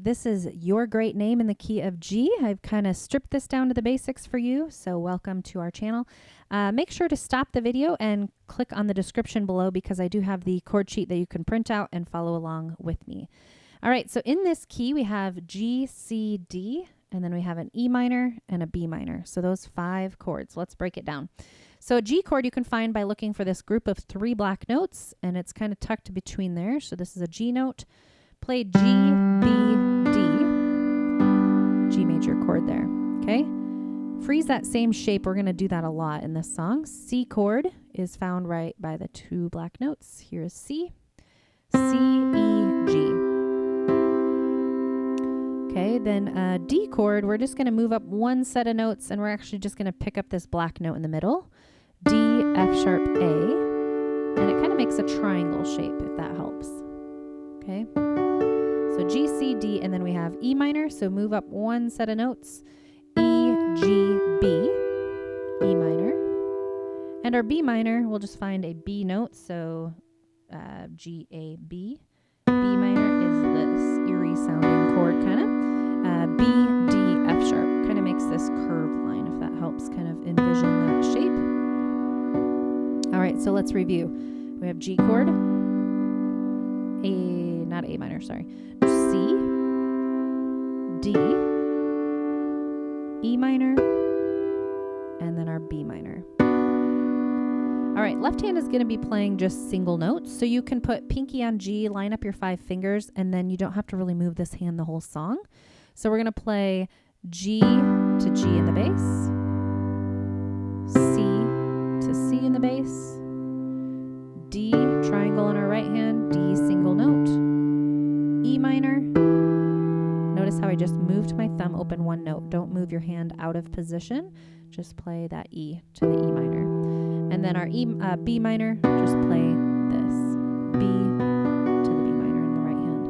This is Your Great Name in the key of G. I've kind of stripped this down to the basics for you, so welcome to our channel. Make sure to stop the video and click on the description below because I do have the chord sheet that you can print out and follow along with me. All right, so in this key we have G, C, D, and then we have an E minor and a B minor. So those 5 chords. Let's break it down. So a G chord you can find by looking for this group of 3 black notes, and it's kind of tucked between there. So this is a G note. Play G, B, D, G major chord there, okay? Freeze that same shape. We're going to do that a lot in this song. C chord is found right by the 2 black notes. Here is C, C, E, G. Okay, then D chord, we're just going to move up 1 set of notes, and we're actually just going to pick up this black note in the middle. D, F sharp, A, and it kind of makes a triangle shape, if that helps. Okay, so G, C, D, and then we have E minor, so move up 1 set of notes. E, G, B, E minor. And our B minor, we'll just find a B note, so G, A, B. B minor is this eerie sounding chord, kind of. B, D, F sharp, kind of makes this curved line, if that helps kind of envision that shape. All right, so let's review. We have G chord, not A minor, sorry. C, D, E minor, and then our B minor. All right, left hand is going to be playing just single notes. So you can put pinky on G, line up your 5 fingers, and then you don't have to really move this hand the whole song. So we're going to play G to G in the bass, C to C in the bass, D, triangle on our right hand, D, single note, E minor. Notice how I just moved my thumb open 1 note. Don't move your hand out of position. Just play that E to the E minor. And then our B minor, just play this. B to the B minor in the right hand.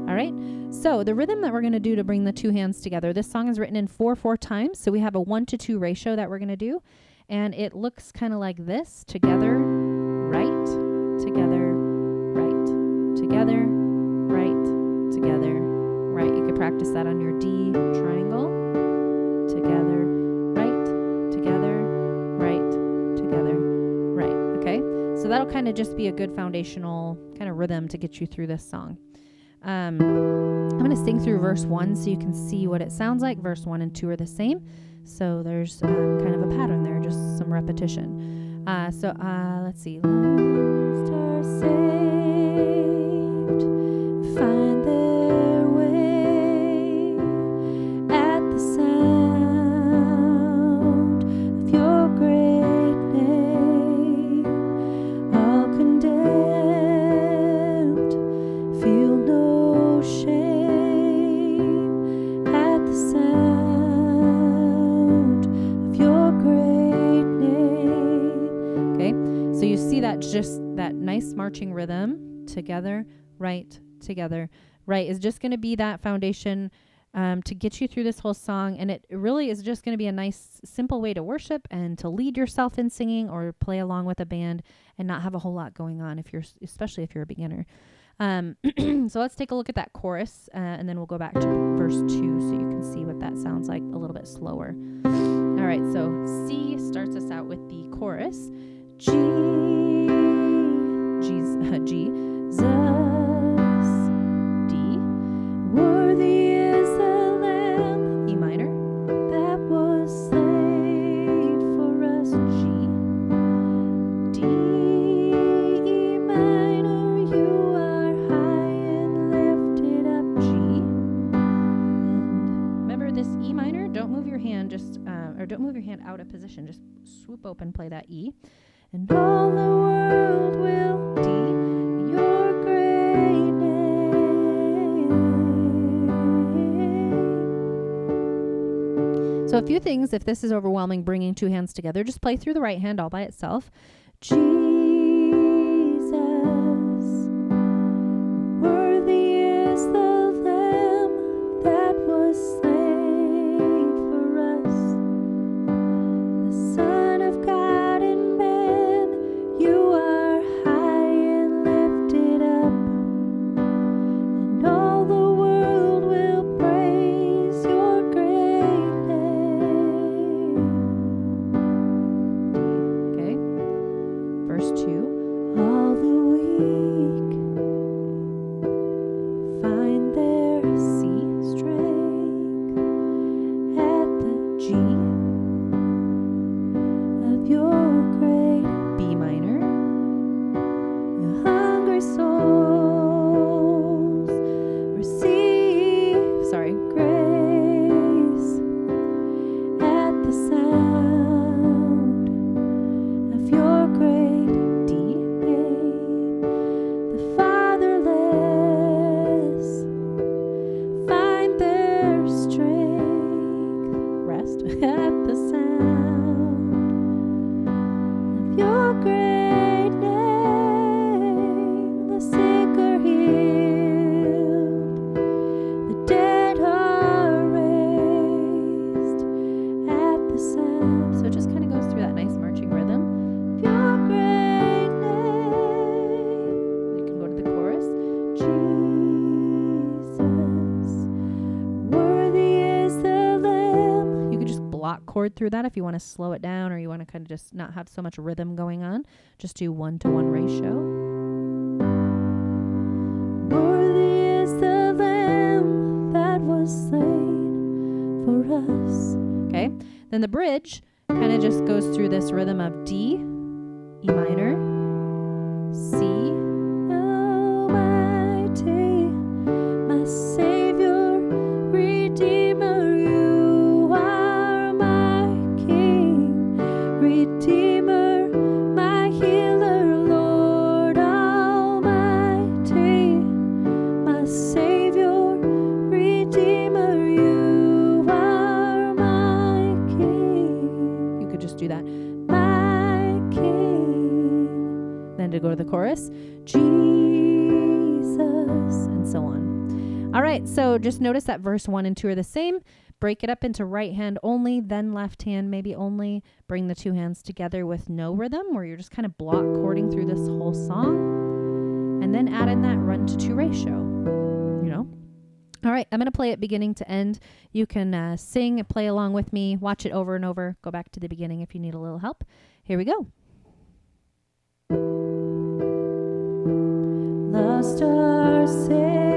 All right, so the rhythm that we're going to do to bring the 2 hands together, this song is written in 4/4 times, so we have a 1-to-2 ratio that we're going to do, and it looks kind of like this. Together, right, together, right, together, right, together, right. You could practice that on your D triangle. Together, right, together, right, together, right. Okay, so that'll kind of just be a good foundational kind of rhythm to get you through this song. I'm going to sing through verse 1 so you can see what it sounds like. Verse 1 and 2 are the same, so there's kind of a pattern there, just some repetition. Let's see. Lost are saved, find their way at the sound of your great name. All condemned, feel no shame at the sound of your great name. Okay, so you see that just that nice marching rhythm. Together, right, together, right is just going to be that foundation to get you through this whole song, and it really is just going to be a nice simple way to worship and to lead yourself in singing or play along with a band and not have a whole lot going on, especially if you're a beginner. So let's take a look at that chorus, and then we'll go back to verse 2 so you can see what that sounds like a little bit slower. All right, so C starts us out with the chorus. G, Jesus, D, worthy is the Lamb, E minor, that was slain for us, G, D, E minor, you are high and lifted up, G, and remember this E minor, don't move your hand, don't move your hand out of position, just swoop open, play that E. And all the world will D, your great name. So a few things, if this is overwhelming, bringing 2 hands together, just play through the right hand all by itself. Jesus, worthy is the Lamb that was slain for us, the Son of God and man, you are high and lifted up, and all the world will block chord through that if you want to slow it down or you want to kind of just not have so much rhythm going on. Just do 1-to-1 ratio. Worthy is the Lamb that was slain for us. Okay, then the bridge kind of just goes through this rhythm of D, E minor, C, Almighty, my Savior, Redeemer, you are my King, Redeemer, my Healer, Lord Almighty, my Savior, Redeemer, you are my King. You could just do that. Then to go to the chorus, Jesus, and so on. All right, so just notice that verse 1 and 2 are the same. Break it up into right hand only, then left hand maybe only. Bring the two hands together with no rhythm, where you're just kind of block chording through this whole song. And then add in that 1-to-2 ratio, you know? All right, I'm going to play it beginning to end. You can sing and play along with me, watch it over and over, go back to the beginning if you need a little help. Here we go. Lost our Savior.